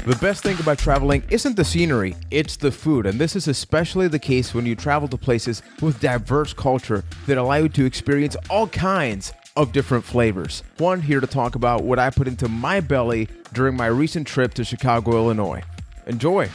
The best thing about traveling isn't the scenery, it's the food, and this is especially the case when you travel to places with diverse culture that allow you to experience all kinds of different flavors. One here to talk about what I put into my belly during my recent trip to Chicago, Illinois. Enjoy!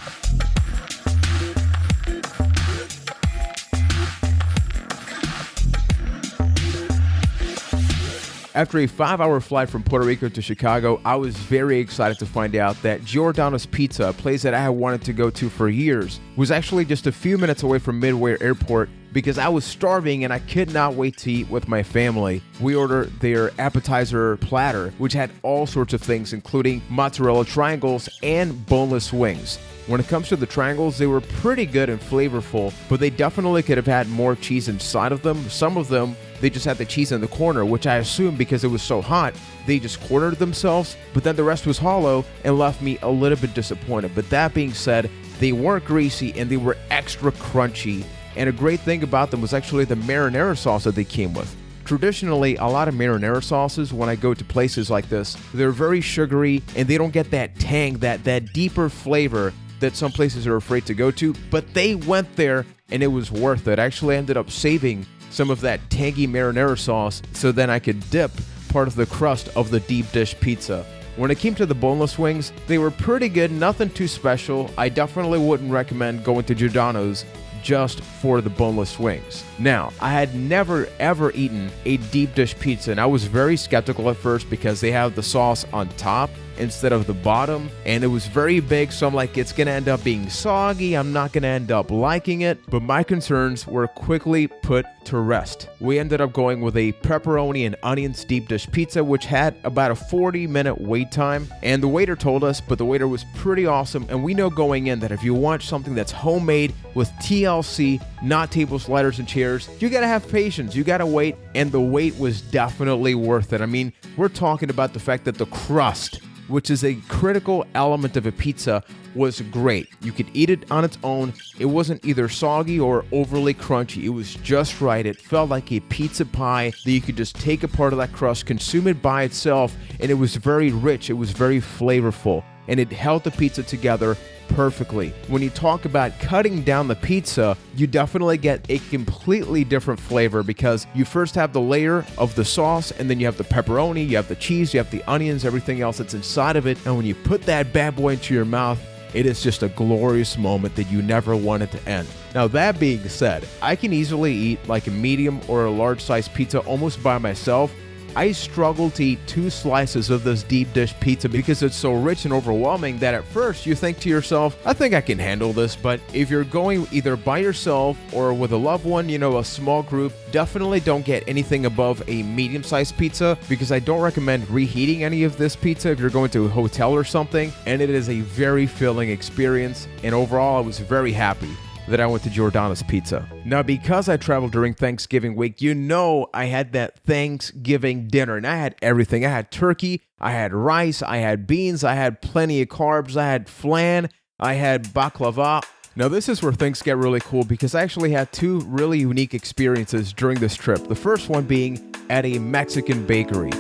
After a 5-hour flight from Puerto Rico to Chicago, I was very excited to find out that Giordano's Pizza, a place that I had wanted to go to for years, was actually just a few minutes away from Midway Airport because I was starving and I could not wait to eat with my family. We ordered their appetizer platter, which had all sorts of things, including mozzarella triangles and boneless wings. When it comes to the triangles, they were pretty good and flavorful, but they definitely could have had more cheese inside of them. Some of them, they just had the cheese in the corner, which I assumed because it was so hot, they just cornered themselves, but then the rest was hollow and left me a little bit disappointed. But that being said, they weren't greasy and they were extra crunchy. And a great thing about them was actually the marinara sauce that they came with. Traditionally, a lot of marinara sauces, when I go to places like this, they're very sugary and they don't get that tang, that deeper flavor that some places are afraid to go to, but they went there and it was worth it. I actually ended up saving some of that tangy marinara sauce so then I could dip part of the crust of the deep dish pizza. When it came to the boneless wings, they were pretty good, nothing too special. I definitely wouldn't recommend going to Giordano's just for the boneless wings. Now, I had never ever eaten a deep dish pizza and I was very skeptical at first because they have the sauce on top instead of the bottom, and it was very big, so I'm like, it's gonna end up being soggy, I'm not gonna end up liking it, but my concerns were quickly put to rest. We ended up going with a pepperoni and onions deep dish pizza, which had about a 40-minute wait time, and the waiter told us, but the waiter was pretty awesome, and we know going in that if you want something that's homemade with TLC, not tables, ladders, and chairs, you gotta have patience, you gotta wait, and the wait was definitely worth it. I mean, we're talking about the fact that the crust, which is a critical element of a pizza, was great. You could eat it on its own. It wasn't either soggy or overly crunchy. It was just right. It felt like a pizza pie that you could just take a part of that crust, consume it by itself, and it was very rich. It was very flavorful, and it held the pizza together perfectly. When you talk about cutting down the pizza, you definitely get a completely different flavor because you first have the layer of the sauce, and then you have the pepperoni, you have the cheese, you have the onions, everything else that's inside of it, and when you put that bad boy into your mouth, it is just a glorious moment that you never want it to end. Now, that being said, I can easily eat like a medium or a large size pizza almost by myself. I struggle to eat 2 slices of this deep dish pizza because it's so rich and overwhelming that at first you think to yourself, I think I can handle this. But if you're going either by yourself or with a loved one, a small group, definitely don't get anything above a medium-sized pizza because I don't recommend reheating any of this pizza if you're going to a hotel or something. And it is a very filling experience. And overall, I was very happy that I went to Giordano's Pizza. Now, because I traveled during Thanksgiving week, I had that Thanksgiving dinner, and I had everything. I had turkey, I had rice, I had beans, I had plenty of carbs, I had flan, I had baklava. Now, this is where things get really cool because I actually had 2 really unique experiences during this trip. The first one being at a Mexican bakery.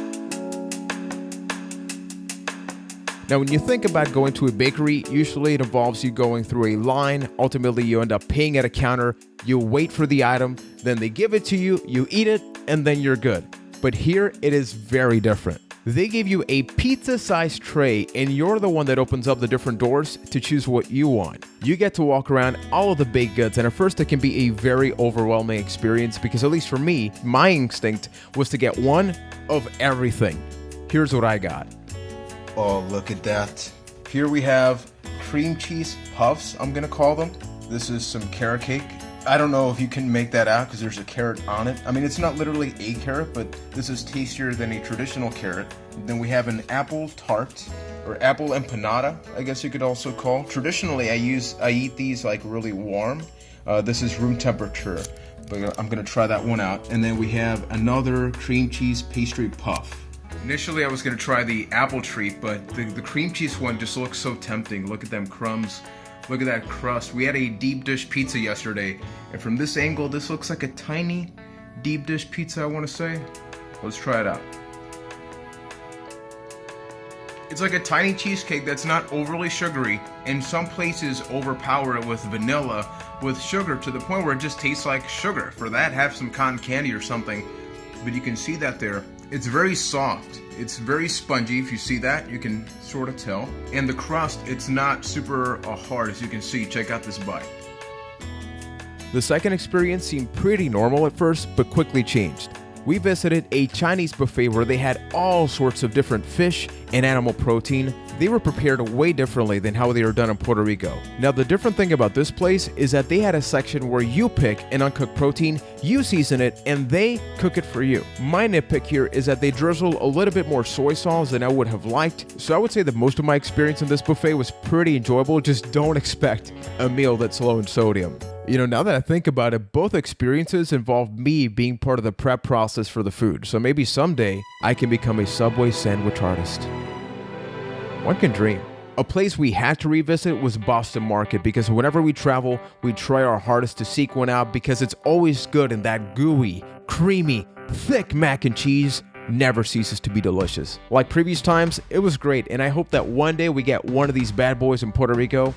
Now, when you think about going to a bakery, usually it involves you going through a line. Ultimately, you end up paying at a counter. You wait for the item, then they give it to you, you eat it, and then you're good. But here, it is very different. They give you a pizza-sized tray, and you're the one that opens up the different doors to choose what you want. You get to walk around all of the baked goods, and at first, it can be a very overwhelming experience because, at least for me, my instinct was to get one of everything. Here's what I got. Oh, look at that. Here we have cream cheese puffs, I'm gonna call them. This is some carrot cake. I don't know if you can make that out because there's a carrot on it. I mean, it's not literally a carrot, but this is tastier than a traditional carrot. Then we have an apple tart, or apple empanada, I guess you could also call. Traditionally, I eat these like really warm. This is room temperature, but I'm gonna try that one out. And then we have another cream cheese pastry puff. Initially, I was going to try the apple treat, but the cream cheese one just looks so tempting. Look at them crumbs. Look at that crust. We had a deep dish pizza yesterday, and from this angle, this looks like a tiny deep dish pizza, I want to say. Let's try it out. It's like a tiny cheesecake that's not overly sugary, and some places overpower it with vanilla, with sugar, to the point where it just tastes like sugar. For that, have some cotton candy or something. But you can see that there. It's very soft. It's very spongy. If you see that, you can sort of tell. And the crust, it's not super hard, as you can see. Check out this bite. The second experience seemed pretty normal at first, but quickly changed. We visited a Chinese buffet where they had all sorts of different fish and animal protein. They were prepared way differently than how they are done in Puerto Rico. Now, the different thing about this place is that they had a section where you pick an uncooked protein, you season it, and they cook it for you. My nitpick here is that they drizzle a little bit more soy sauce than I would have liked, so I would say that most of my experience in this buffet was pretty enjoyable. Just don't expect a meal that's low in sodium. You know, now that I think about it, both experiences involve me being part of the prep process for the food, so maybe someday I can become a Subway sandwich artist. One can dream. A place we had to revisit was Boston Market, because whenever we travel, we try our hardest to seek one out because it's always good, and that gooey, creamy, thick mac and cheese never ceases to be delicious. Like previous times, it was great, and I hope that one day we get one of these bad boys in Puerto Rico,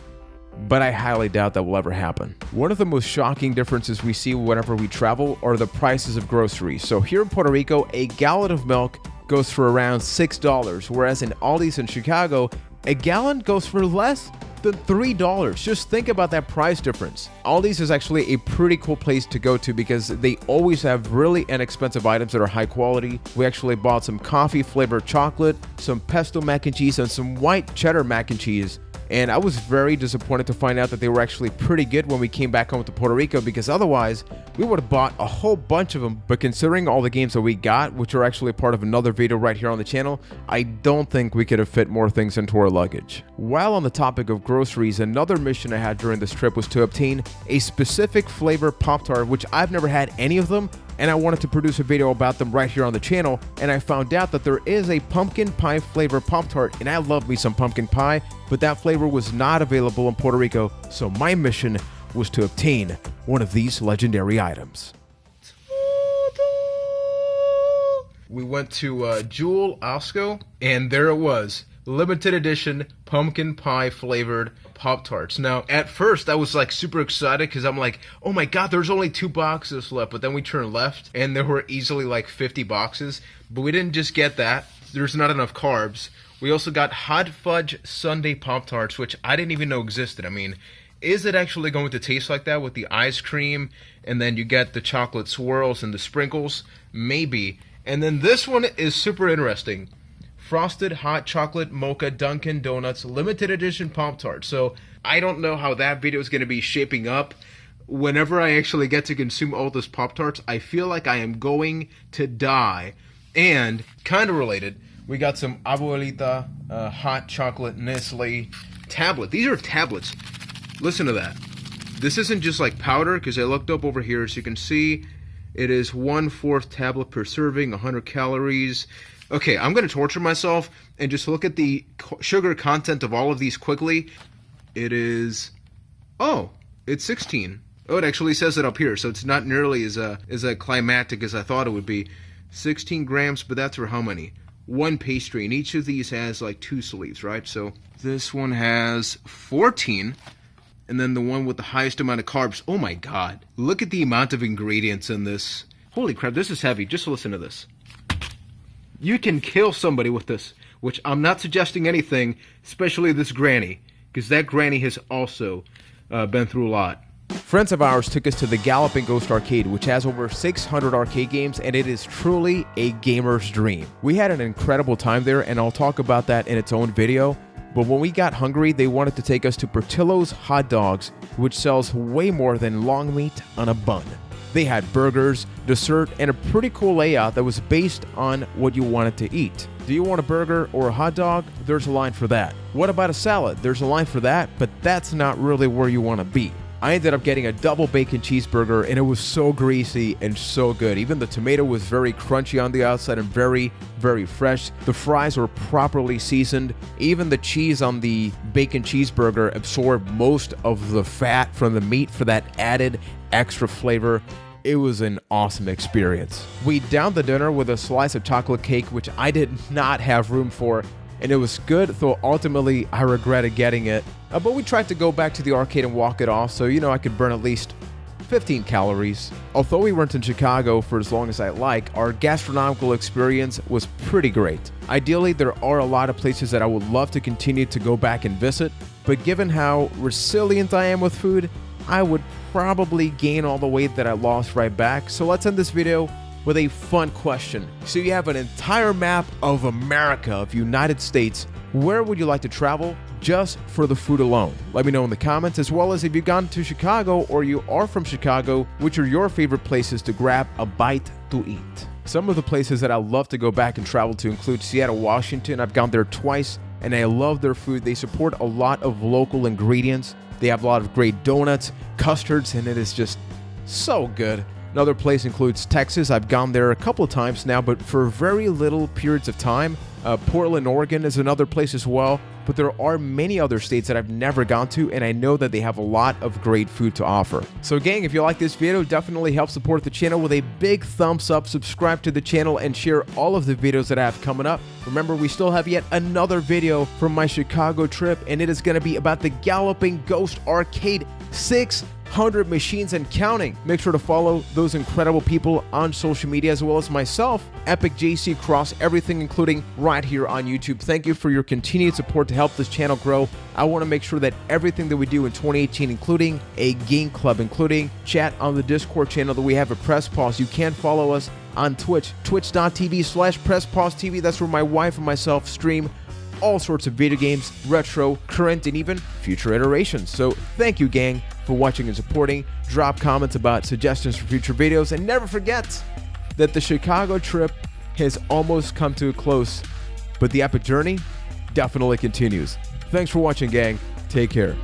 but I highly doubt that will ever happen. One of the most shocking differences we see whenever we travel are the prices of groceries. So here in Puerto Rico, a gallon of milk goes for around $6, whereas in Aldi's in Chicago, a gallon goes for less than $3. Just think about that price difference. Aldi's is actually a pretty cool place to go to because they always have really inexpensive items that are high quality. We actually bought some coffee flavored chocolate, some pesto mac and cheese, and some white cheddar mac and cheese. And I was very disappointed to find out that they were actually pretty good when we came back home to Puerto Rico, because otherwise we would have bought a whole bunch of them. But considering all the games that we got, which are actually part of another video right here on the channel, I don't think we could have fit more things into our luggage. While on the topic of groceries, another mission I had during this trip was to obtain a specific flavor Pop Tart, which I've never had any of them, and I wanted to produce a video about them right here on the channel. And I found out that there is a pumpkin pie flavor Pop Tart, and I love me some pumpkin pie, but that flavor was not available in Puerto Rico, so my mission was to obtain one of these legendary items. We went to JewelOsco, and there it was. Limited edition pumpkin pie flavored Pop Tarts. Now, at first, I was like super excited because I'm like, oh my god, there's only 2 boxes left. But then we turned left, and there were easily like 50 boxes. But we didn't just get that. There's not enough carbs. We also got hot fudge sundae Pop Tarts, which I didn't even know existed. I mean, is it actually going to taste like that with the ice cream, and then you get the chocolate swirls and the sprinkles? Maybe. And then this one is super interesting. Frosted hot chocolate mocha Dunkin' Donuts limited edition Pop Tart. So I don't know how that video is going to be shaping up. Whenever I actually get to consume all this Pop Tarts, I feel like I am going to die. And kind of related, we got some Abuelita hot chocolate Nestle tablet. These are tablets. Listen to that. This isn't just like powder, because I looked up over here, so you can see it is 1/4 tablet per serving, 100 calories. Okay, I'm going to torture myself and just look at the sugar content of all of these quickly. It is, oh, it's 16. Oh, it actually says it up here, so it's not nearly as climactic as I thought it would be. 16 grams, but that's for how many? 1 pastry, and each of these has like 2 sleeves, right? So this one has 14, and then the one with the highest amount of carbs. Oh my god, look at the amount of ingredients in this. Holy crap, this is heavy. Just listen to this. You can kill somebody with this, which I'm not suggesting anything, especially this granny, because that granny has also been through a lot. Friends of ours took us to the Galloping Ghost Arcade, which has over 600 arcade games, and it is truly a gamer's dream. We had an incredible time there, and I'll talk about that in its own video. But when we got hungry, they wanted to take us to Portillo's Hot Dogs, which sells way more than long meat on a bun. They had burgers, dessert, and a pretty cool layout that was based on what you wanted to eat. Do you want a burger or a hot dog? There's a line for that. What about a salad? There's a line for that, but that's not really where you want to be. I ended up getting a double bacon cheeseburger, and it was so greasy and so good. Even the tomato was very crunchy on the outside and very, very fresh. The fries were properly seasoned. Even the cheese on the bacon cheeseburger absorbed most of the fat from the meat for that added extra flavor. It was an awesome experience. We downed the dinner with a slice of chocolate cake, which I did not have room for. and it was good, though ultimately I regretted getting it. But we tried to go back to the arcade and walk it off, so I could burn at least 15 calories. Although we weren't in Chicago for as long as I'd like, our gastronomical experience was pretty great. Ideally, there are a lot of places that I would love to continue to go back and visit, but given how resilient I am with food, I would probably gain all the weight that I lost right back. So let's end this video with a fun question. So you have an entire map of America, of United States. Where would you like to travel just for the food alone? Let me know in the comments, as well as if you've gone to Chicago or you are from Chicago, which are your favorite places to grab a bite to eat. Some of the places that I love to go back and travel to include Seattle, Washington. I've gone there twice and I love their food. They support a lot of local ingredients. They have a lot of great donuts, custards, and it is just so good. Another place includes Texas. I've gone there a couple of times now, but for very little periods of time. Portland, Oregon is another place as well, but there are many other states that I've never gone to, and I know that they have a lot of great food to offer. So gang, if you like this video, definitely help support the channel with a big thumbs up, subscribe to the channel, and share all of the videos that I have coming up. Remember, we still have yet another video from my Chicago trip, and it is going to be about the Galloping Ghost Arcade 600 machines and counting. Make sure to follow those incredible people on social media, as well as myself, Epic JC, across everything, including right here on YouTube. Thank you for your continued support to help this channel grow. I want to make sure that everything that we do in 2018, including a game club, including chat on the Discord channel that we have at Press Pause. You can follow us on Twitch, twitch.tv/PressPauseTV. That's where my wife and myself stream all sorts of video games, retro, current, and even future iterations. So thank you, gang, for watching and supporting. Drop comments about suggestions for future videos, and never forget that the Chicago trip has almost come to a close, but the epic journey definitely continues. Thanks for watching, gang. Take care.